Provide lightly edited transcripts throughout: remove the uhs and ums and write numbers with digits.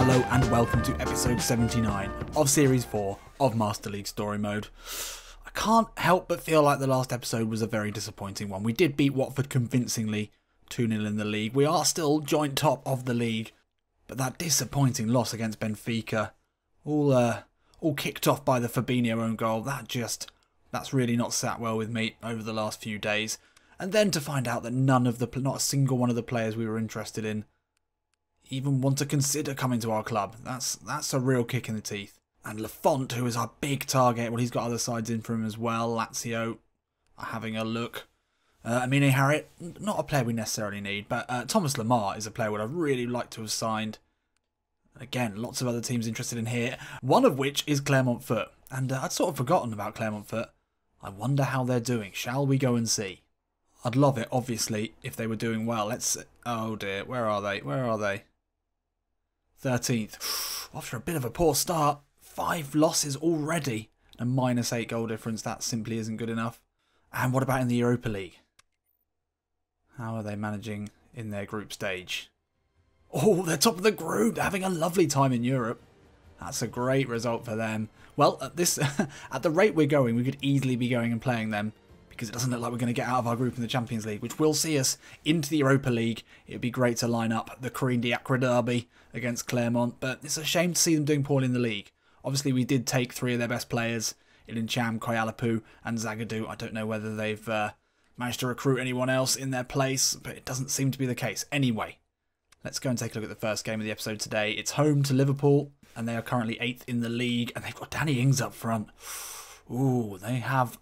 Hello and welcome to episode 79 of Series 4 of Master League Story Mode. I can't help but feel like the last episode was a very disappointing one. We did beat Watford convincingly 2-0 in the league. We are still joint top of the league, but that disappointing loss against Benfica, all kicked off by the Fabinho own goal, that's really not sat well with me over the last few days. And then to find out that not a single one of the players we were interested in even want to consider coming to our club. That's a real kick in the teeth. And Lafont, who is our big target, well, he's got other sides in for him as well. Lazio are having a look. Amine Harriet, not a player we necessarily need, but Thomas Lamar is a player would I've really liked to have signed. Again, lots of other teams interested in here, one of which is Clermont Foot. And I'd sort of forgotten about Clermont Foot. I wonder how they're doing. Shall we go and see? I'd love it, obviously, if they were doing well. Oh dear, where are they? 13th. After a bit of a poor start, 5 losses already. A -8 goal difference, that simply isn't good enough. And what about in the Europa League? How are they managing in their group stage? Oh, they're top of the group. They're having a lovely time in Europe. That's a great result for them. Well, at the rate we're going, we could easily be going and playing them, because it doesn't look like we're going to get out of our group in the Champions League, which will see us into the Europa League. It would be great to line up the Creeg derby against Clermont, but it's a shame to see them doing poorly in the league. Obviously, we did take 3 of their best players, Ilincham, Koyalapu and Zagadou. I don't know whether they've managed to recruit anyone else in their place, but it doesn't seem to be the case. Anyway, let's go and take a look at the first game of the episode today. It's home to Liverpool, and they are currently 8th in the league, and they've got Danny Ings up front. Ooh, they have...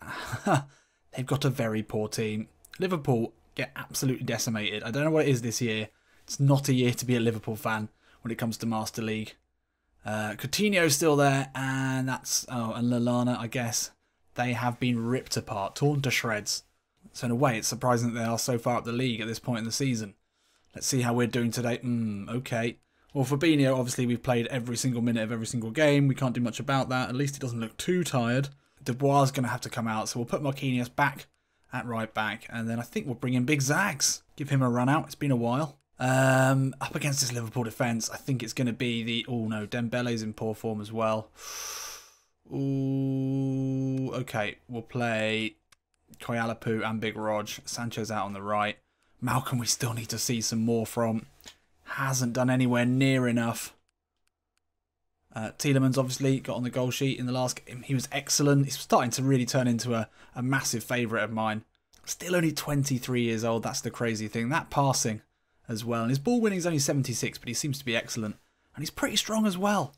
They've got a very poor team. Liverpool get absolutely decimated. I don't know what it is this year. It's not a year to be a Liverpool fan when it comes to Master League. Coutinho's still there, and and Lallana, I guess. They have been ripped apart, torn to shreds. So in a way, it's surprising that they are so far up the league at this point in the season. Let's see how we're doing today. Okay. Well, Fabinho, obviously, we've played every single minute of every single game. We can't do much about that. At least he doesn't look too tired. Dubois is going to have to come out, so we'll put Marquinhos back at right back, and then I think we'll bring in Big Zags. Give him a run out. It's been a while. Up against this Liverpool defence, I think it's going to be the... Oh no, Dembele's in poor form as well. Ooh, okay, we'll play Koyalapu and Big Rog. Sancho's out on the right. Malcolm we still need to see some more from. Hasn't done anywhere near enough. Tielemans obviously got on the goal sheet in the last game. He was excellent. He's starting to really turn into a massive favourite of mine. Still only 23 years old. That's the crazy thing. That passing as well. And his ball winning is only 76, but he seems to be excellent. And he's pretty strong as well.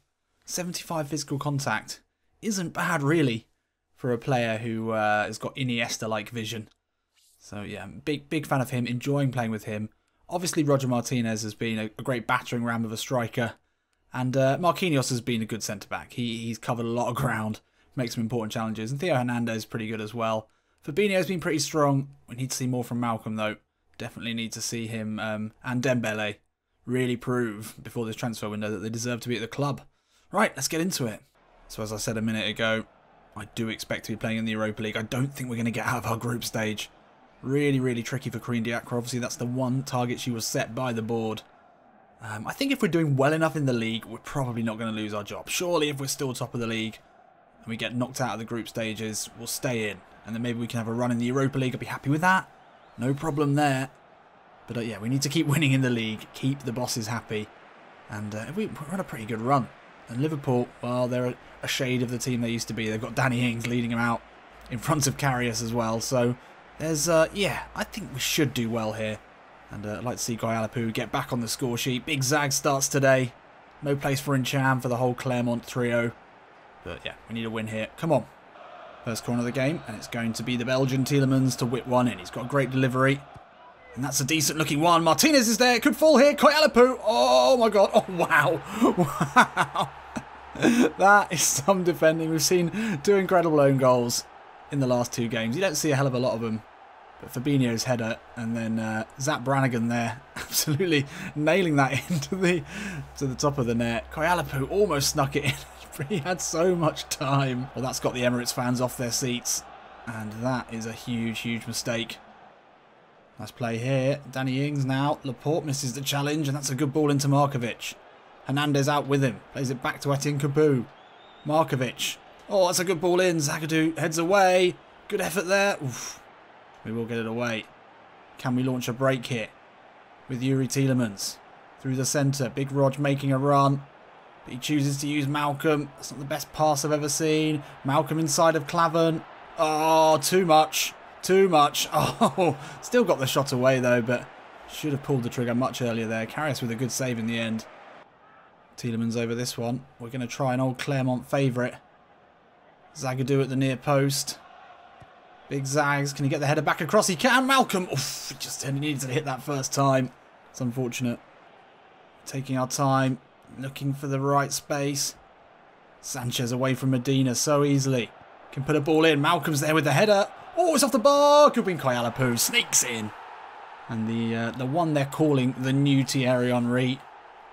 75 physical contact. Isn't bad, really, for a player who has got Iniesta-like vision. So, yeah, big fan of him. Enjoying playing with him. Obviously, Roger Martinez has been a great battering ram of a striker. And Marquinhos has been a good centre-back. He's covered a lot of ground, makes some important challenges. And Theo Hernandez is pretty good as well. Fabinho's been pretty strong. We need to see more from Malcolm, though. Definitely need to see him and Dembele really prove before this transfer window that they deserve to be at the club. Right, let's get into it. So as I said a minute ago, I do expect to be playing in the Europa League. I don't think we're going to get out of our group stage. Really, really tricky for Creeg. Obviously, that's the one target she was set by the board. I think if we're doing well enough in the league, we're probably not going to lose our job. Surely if we're still top of the league and we get knocked out of the group stages, we'll stay in. And then maybe we can have a run in the Europa League. I'd be happy with that. No problem there. But yeah, we need to keep winning in the league. Keep the bosses happy. And we're on a pretty good run. And Liverpool, well, they're a shade of the team they used to be. They've got Danny Ings leading them out in front of Karius as well. So there's, yeah, I think we should do well here. And I'd like to see Koyalapu get back on the score sheet. Big Zag starts today. No place for Incham for the whole Clermont trio. But yeah, we need a win here. Come on. First corner of the game. And it's going to be the Belgian Tielemans to whip one in. He's got a great delivery. And that's a decent looking one. Martinez is there. It could fall here. Koyalapu. Oh my god. Oh wow. Wow. That is some defending. We've seen 2 incredible own goals in the last 2 games. You don't see a hell of a lot of them. But Fabinho's header, and then Zap Brannigan there, absolutely nailing that into the top of the net. Koyalapu almost snuck it in, but he had so much time. Well, that's got the Emirates fans off their seats, and that is a huge, huge mistake. Nice play here. Danny Ings now. Laporte misses the challenge, and that's a good ball into Markovic. Hernandez out with him. Plays it back to Etienne Capoue. Markovic. Oh, that's a good ball in. Zagadou heads away. Good effort there. Oof. We will get it away. Can we launch a break here? With Yuri Tielemans. Through the centre. Big Rog making a run. But he chooses to use Malcolm. That's not the best pass I've ever seen. Malcolm inside of Clavan. Oh, too much. Too much. Oh, still got the shot away though, but should have pulled the trigger much earlier there. Karius with a good save in the end. Tielemans over this one. We're going to try an old Clermont favourite. Zagadou at the near post. Big Zags. Can he get the header back across? He can. Malcolm. Oof, he needed to hit that first time. It's unfortunate. Taking our time. Looking for the right space. Sanchez away from Medina so easily. Can put a ball in. Malcolm's there with the header. Oh, it's off the bar. Good win, Koyalapu. Sneaks in. And the one they're calling the new Thierry Henry.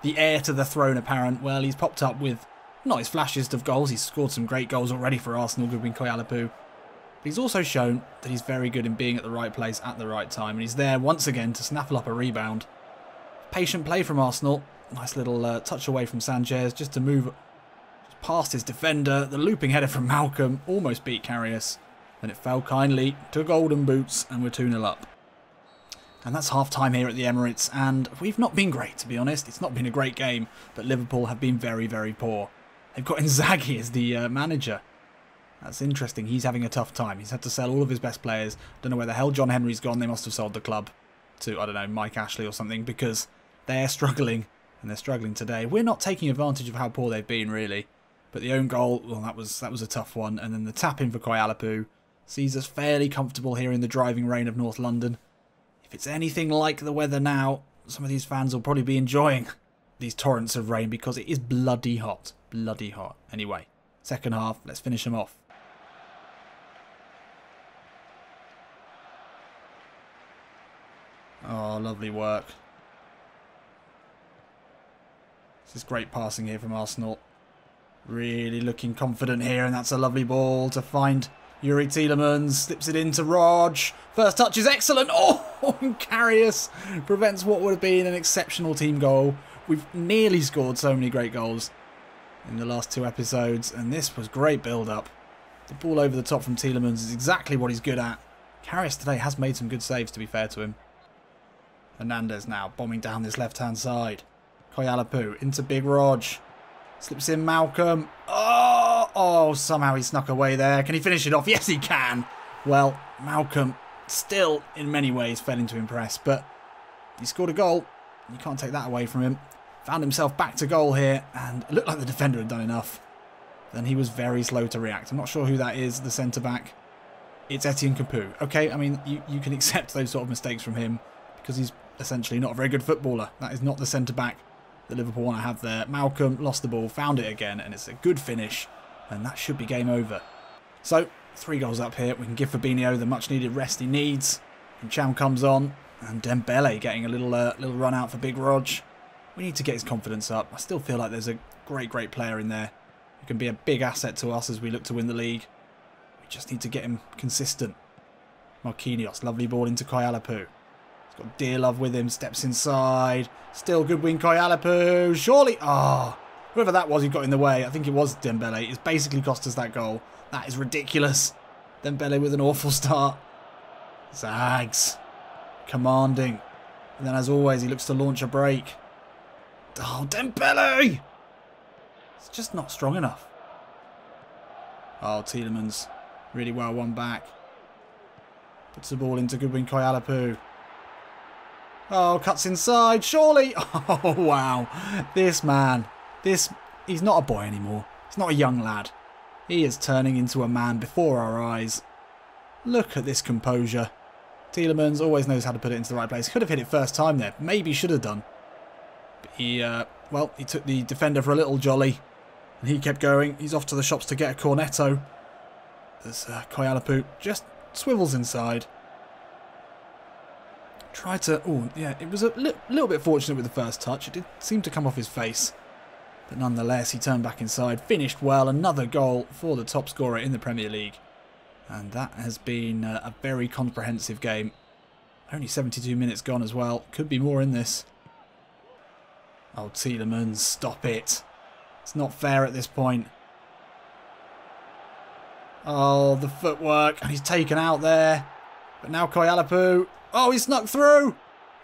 The heir to the throne apparent. Well, he's popped up with not his flashiest of goals. He's scored some great goals already for Arsenal. Good win, Koyalapu. But he's also shown that he's very good in being at the right place at the right time. And he's there once again to snaffle up a rebound. Patient play from Arsenal. Nice little touch away from Sanchez just to move past his defender. The looping header from Malcolm almost beat Karius. Then it fell kindly to Golden Boots and we're 2-0 up. And that's half-time here at the Emirates. And we've not been great, to be honest. It's not been a great game. But Liverpool have been very, very poor. They've got Inzaghi as the manager. That's interesting. He's having a tough time. He's had to sell all of his best players. Don't know where the hell John Henry's gone. They must have sold the club to, I don't know, Mike Ashley or something. Because they're struggling. And they're struggling today. We're not taking advantage of how poor they've been, really. But the own goal, well, that was a tough one. And then the tap-in for Koyalapu sees us fairly comfortable here in the driving rain of North London. If it's anything like the weather now, some of these fans will probably be enjoying these torrents of rain because it is bloody hot. Bloody hot. Anyway, second half, let's finish them off. Oh, lovely work. This is great passing here from Arsenal. Really looking confident here, and that's a lovely ball to find Yuri Tielemans. Slips it into Rog. First touch is excellent. Oh, and Karius prevents what would have been an exceptional team goal. We've nearly scored so many great goals in the last two episodes, and this was great build-up. The ball over the top from Tielemans is exactly what he's good at. Karius today has made some good saves, to be fair to him. Hernandez now bombing down this left-hand side. Koyalapu into Big Rog. Slips in Malcolm. Oh, somehow he snuck away there. Can he finish it off? Yes, he can. Well, Malcolm still, in many ways, failing to impress. But he scored a goal. You can't take that away from him. Found himself back to goal here. And it looked like the defender had done enough. Then he was very slow to react. I'm not sure who that is, the centre-back. It's Etienne Capoue. Okay, I mean, you can accept those sort of mistakes from him. Because he's essentially not a very good footballer. That is not the centre-back that Liverpool want to have there. Malcolm lost the ball, found it again, and it's a good finish. And that should be game over. So, 3 goals up here. We can give Fabinho the much-needed rest he needs. And Cham comes on. And Dembele getting a little run out for Big Rog. We need to get his confidence up. I still feel like there's a great player in there who can be a big asset to us as we look to win the league. We just need to get him consistent. Marquinhos, lovely ball into Koyalapu. He's got Dear Love with him, steps inside. Still good win, Koyalapu. Surely, whoever that was who got in the way, I think it was Dembele. It's basically cost us that goal. That is ridiculous. Dembele with an awful start. Zags. Commanding. And then as always, he looks to launch a break. Oh, Dembele! It's just not strong enough. Oh, Tielemans. Really well won back. Puts the ball into Goodwin Koyalapu. Oh, cuts inside, surely. Oh, wow. This man, he's not a boy anymore. He's not a young lad. He is turning into a man before our eyes. Look at this composure. Tielemans always knows how to put it into the right place. Could have hit it first time there. Maybe should have done. But he took the defender for a little jolly. And he kept going. He's off to the shops to get a cornetto. As Koyalapu just swivels inside. Tried to... Oh, yeah, it was a little bit fortunate with the first touch. It did seem to come off his face. But nonetheless, he turned back inside. Finished well. Another goal for the top scorer in the Premier League. And that has been a very comprehensive game. Only 72 minutes gone as well. Could be more in this. Oh, Tielemans, stop it. It's not fair at this point. Oh, the footwork. And he's taken out there. But now Koyalapu. Oh, he snuck through.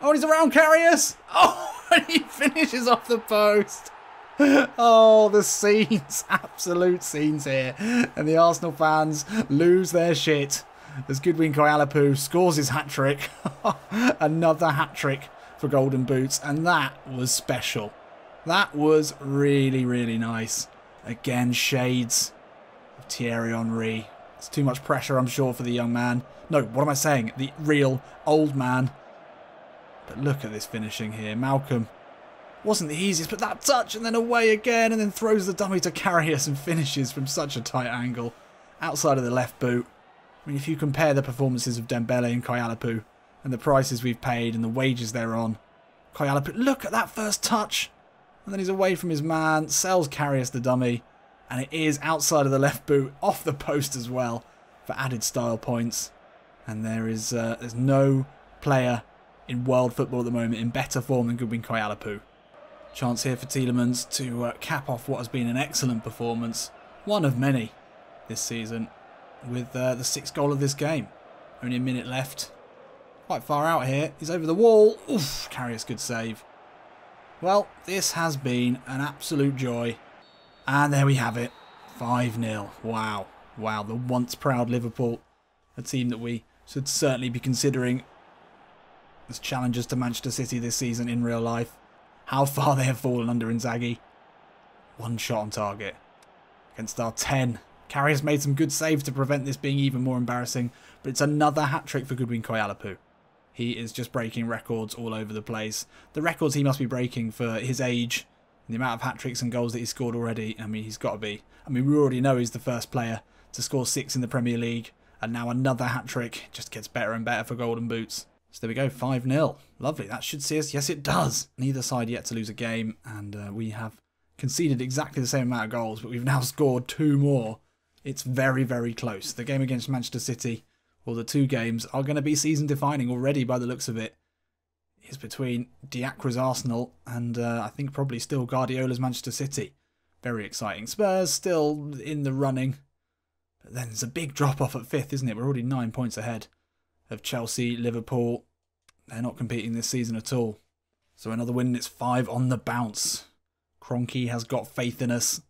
Oh, he's around Karius. Oh, and he finishes off the post. Oh, the scenes. Absolute scenes here. And the Arsenal fans lose their shit as Goodwin Koyalapu scores his hat-trick. Another hat-trick for Golden Boots. And that was special. That was really, really nice. Again, shades of Thierry Henry. It's too much pressure, I'm sure, for the young man. No, what am I saying? The real old man. But look at this finishing here. Malcolm wasn't the easiest, but that touch and then away again and then throws the dummy to Karius and finishes from such a tight angle. Outside of the left boot. I mean, if you compare the performances of Dembele and Koyalapu and the prices we've paid and the wages they're on. Koyalapu, look at that first touch. And then he's away from his man, sells Karius the dummy. And it is outside of the left boot, off the post as well, for added style points. And there's no player in world football at the moment in better form than Goodwin Koyalapu. Chance here for Tielemans to cap off what has been an excellent performance. One of many this season, with the 6th goal of this game. Only a minute left. Quite far out here. He's over the wall. Oof, Karius, good save. Well, this has been an absolute joy. And there we have it. 5-0. Wow. Wow, the once proud Liverpool. A team that we should certainly be considering as challengers to Manchester City this season in real life. How far they have fallen under Inzaghi. 1 shot on target. Against our 10. Karius made some good saves to prevent this being even more embarrassing. But it's another hat-trick for Goodwin Koyalapu. He is just breaking records all over the place. The records he must be breaking for his age. And the amount of hat-tricks and goals that he's scored already. I mean, he's got to be. I mean, we already know he's the first player to score 6 in the Premier League. And now another hat-trick. Just gets better and better for Golden Boots. So there we go, 5-0. Lovely, that should see us. Yes, it does. Neither side yet to lose a game. And we have conceded exactly the same amount of goals. But we've now scored 2 more. It's very, very close. The game against Manchester City, or the 2 games, are going to be season-defining already by the looks of it. It's between Diakra's Arsenal and I think probably still Guardiola's Manchester City. Very exciting. Spurs still in the running. But then there's a big drop-off at 5th, isn't it? We're already 9 points ahead of Chelsea, Liverpool. They're not competing this season at all. So another win, it's 5 on the bounce. Kroenke has got faith in us.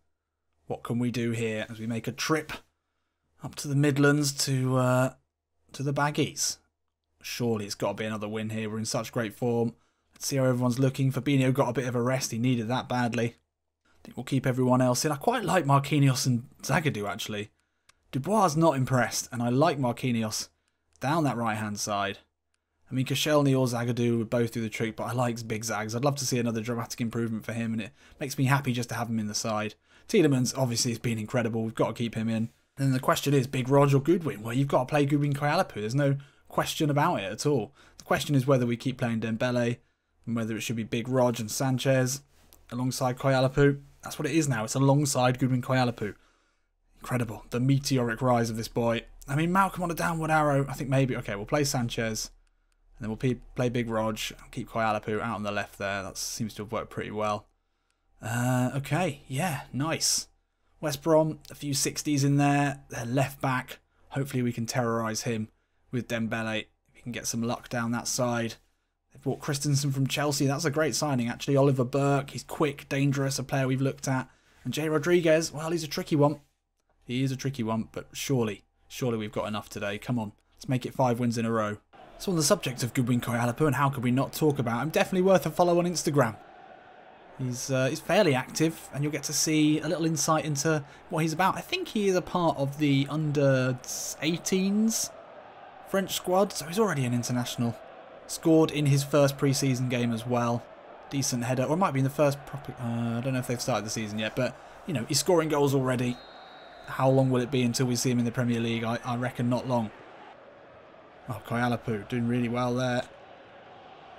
What can we do here as we make a trip up to the Midlands to the Baggies? Surely it's got to be another win here. We're in such great form. Let's see how everyone's looking. Fabinho got a bit of a rest. He needed that badly. I think we'll keep everyone else in. I quite like Marquinhos and Zagadou, actually. Dubois is not impressed, and I like Marquinhos down that right-hand side. I mean, Koscielny or Zagadou would both do the trick, but I like Big Zags. I'd love to see another dramatic improvement for him, and it makes me happy just to have him in the side. Tielemans, obviously, has been incredible. We've got to keep him in. And then the question is, Big Rog or Goodwin? Well, you've got to play Goodwin Koyalapu. There's no question about it at all. The question is whether we keep playing Dembele and whether it should be Big Rog and Sanchez alongside Koyalapu. That's what it is now. It's alongside Goodwin Koyalapu. Incredible. The meteoric rise of this boy. I mean, Malcolm on a downward arrow. I think maybe. Okay, we'll play Sanchez. And then we'll play Big Rog. Keep Koyalapu out on the left there. That seems to have worked pretty well. Okay. Yeah, nice. West Brom, a few 60s in there. Their left back. Hopefully we can terrorise him with Dembele. If we can get some luck down that side. They've bought Christensen from Chelsea. That's a great signing, actually. Oliver Burke. He's quick, dangerous, a player we've looked at. And Jay Rodriguez, well, he's a tricky one. He is a tricky one, but surely we've got enough today. Come on, let's make it 5 wins in a row. So on the subject of Goodwin Koyalapu, and how could we not talk about him, definitely worth a follow on Instagram. He's fairly active, and you'll get to see a little insight into what he's about. I think he is a part of the under-18s French squad, so he's already an international. Scored in his first pre-season game as well. Decent header, or it might be in the first proper... I don't know if they've started the season yet, but, you know, he's scoring goals already. How long will it be until we see him in the Premier League? I reckon not long. Oh, Koyalapu doing really well there.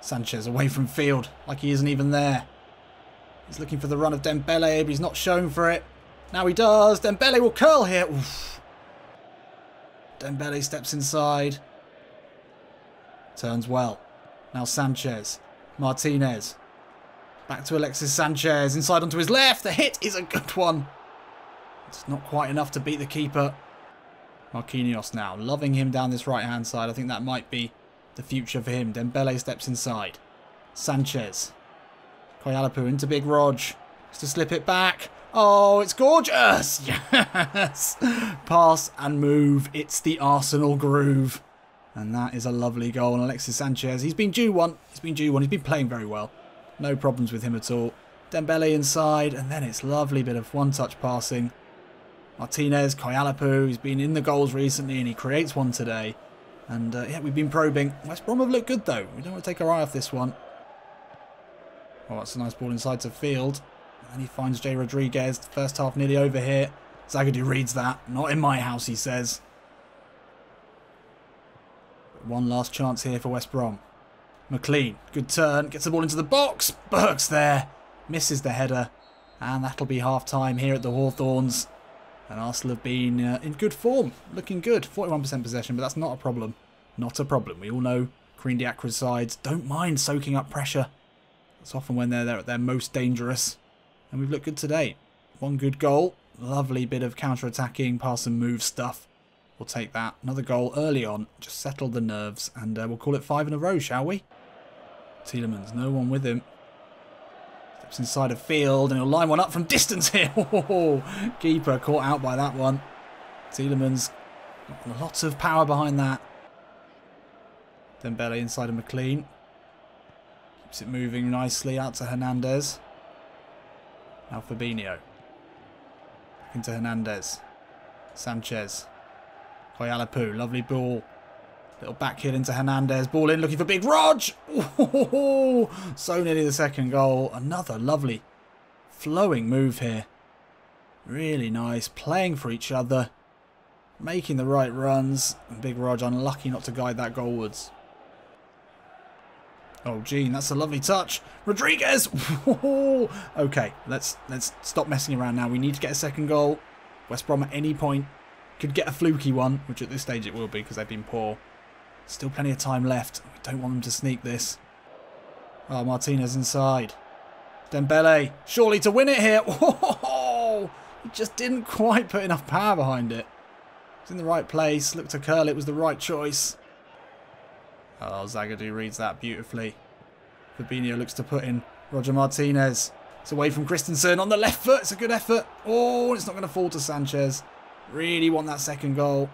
Sanchez away from field, like he isn't even there. He's looking for the run of Dembele, but he's not shown for it. Now he does. Dembele will curl here. Oof. Dembele steps inside. Turns well. Now Sanchez. Martinez. Back to Alexis Sanchez. Inside onto his left. The hit is a good one. It's not quite enough to beat the keeper. Marquinhos now. Loving him down this right-hand side. I think that might be the future for him. Dembele steps inside. Sanchez. Koyalapu into Big Rog. Just to slip it back. Oh, it's gorgeous. Yes. Pass and move. It's the Arsenal groove. And that is a lovely goal. And Alexis Sanchez, he's been due one. He's been playing very well. No problems with him at all. Dembele inside. And then it's lovely bit of one-touch passing. Martinez, Koyalapu, he's been in the goals recently and he creates one today. And yeah, we've been probing. West Brom have looked good though. We don't want to take our eye off this one. Oh, that's a nice ball inside to Field. And he finds Jay Rodriguez. The first half nearly over here. Zagadou reads that. Not in my house, he says. But one last chance here for West Brom. McLean, good turn. Gets the ball into the box. Burke's there. Misses the header. And that'll be half-time here at the Hawthorns. And Arsenal have been in good form. Looking good. 41% possession, but that's not a problem. Not a problem. We all know Crean Diacra's sides don't mind soaking up pressure. It's often when they're at their most dangerous. And we've looked good today. One good goal. Lovely bit of counter-attacking, pass and move stuff. We'll take that. Another goal early on. Just settled the nerves. And we'll call it 5 in a row, shall we? Tielemans, no one with him. Steps inside of Field and he'll line one up from distance here. Keeper caught out by that one. Tielemans, lots of power behind that. Dembele inside of McLean. Keeps it moving nicely out to Hernandez. Now Fabinho. Back into Hernandez. Sanchez. Koyalapu, lovely ball. Little back heel into Hernandez. Ball in, looking for Big Rog. So nearly the second goal. Another lovely flowing move here. Really nice. Playing for each other. Making the right runs. And Big Rog unlucky not to guide that goalwards. Oh, Gene, that's a lovely touch. Rodriguez! Okay, let's stop messing around now. We need to get a second goal. West Brom at any point could get a fluky one, which at this stage it will be because they've been poor. Still plenty of time left. We don't want them to sneak this. Oh, Martinez inside. Dembele, surely to win it here. He just didn't quite put enough power behind it. It's in the right place. Looked to curl. It was the right choice. Oh, Zagadou reads that beautifully. Fabinho looks to put in Roger Martinez. It's away from Christensen on the left foot. It's a good effort. Oh, it's not going to fall to Sanchez. Really want that second goal.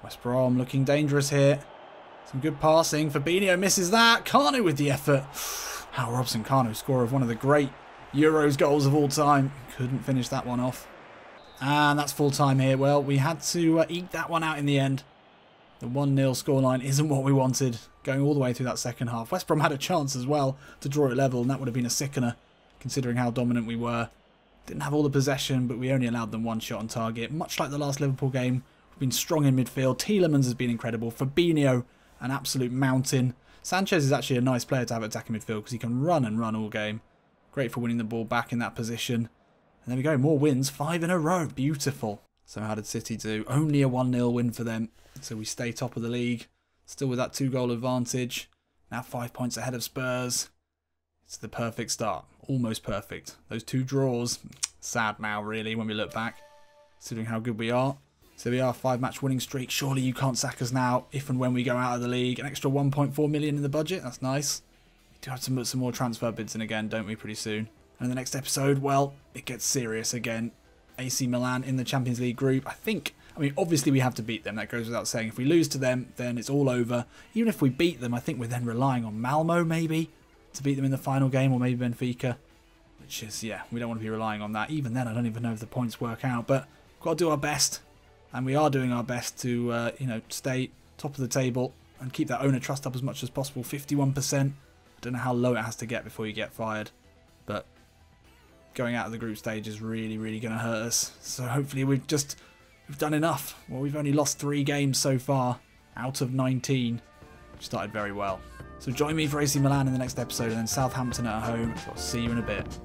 West Brom looking dangerous here. Some good passing. Fabinho misses that. Kanu with the effort. Hal Robson Kanu, scorer of one of the great Euros goals of all time. Couldn't finish that one off. And that's full time here. Well, we had to eke that one out in the end. The 1-0 scoreline isn't what we wanted. Going all the way through that second half. West Brom had a chance as well to draw it level, and that would have been a sickener, considering how dominant we were. Didn't have all the possession, but we only allowed them one shot on target. Much like the last Liverpool game, we've been strong in midfield. Tielemans has been incredible. Fabinho, an absolute mountain. Sanchez is actually a nice player to have at attacking midfield because he can run and run all game. Great for winning the ball back in that position. And there we go, more wins, 5 in a row. Beautiful. So how did City do? Only a 1-0 win for them. So we stay top of the league. Still with that 2-goal advantage. Now 5 points ahead of Spurs. It's the perfect start. Almost perfect. Those 2 draws. Sad now, really, when we look back. Considering how good we are. So we are 5-match winning streak. Surely you can't sack us now if and when we go out of the league. An extra 1.4 million in the budget. That's nice. We do have to put some more transfer bids in again, don't we, pretty soon. And in the next episode, well, it gets serious again. AC Milan in the Champions League group. I mean, obviously we have to beat them. That goes without saying. If we lose to them, then it's all over. Even if we beat them, I think we're then relying on Malmo, maybe, to beat them in the final game, or maybe Benfica. Which is, yeah, we don't want to be relying on that. Even then, I don't even know if the points work out. But we've got to do our best. And we are doing our best to, stay top of the table and keep that owner trust up as much as possible. 51%. I don't know how low it has to get before you get fired. But going out of the group stage is really, really going to hurt us. So hopefully we've done enough. Well, we've only lost 3 games so far out of 19. Which started very well. So join me for AC Milan in the next episode and then Southampton at home. So I'll see you in a bit.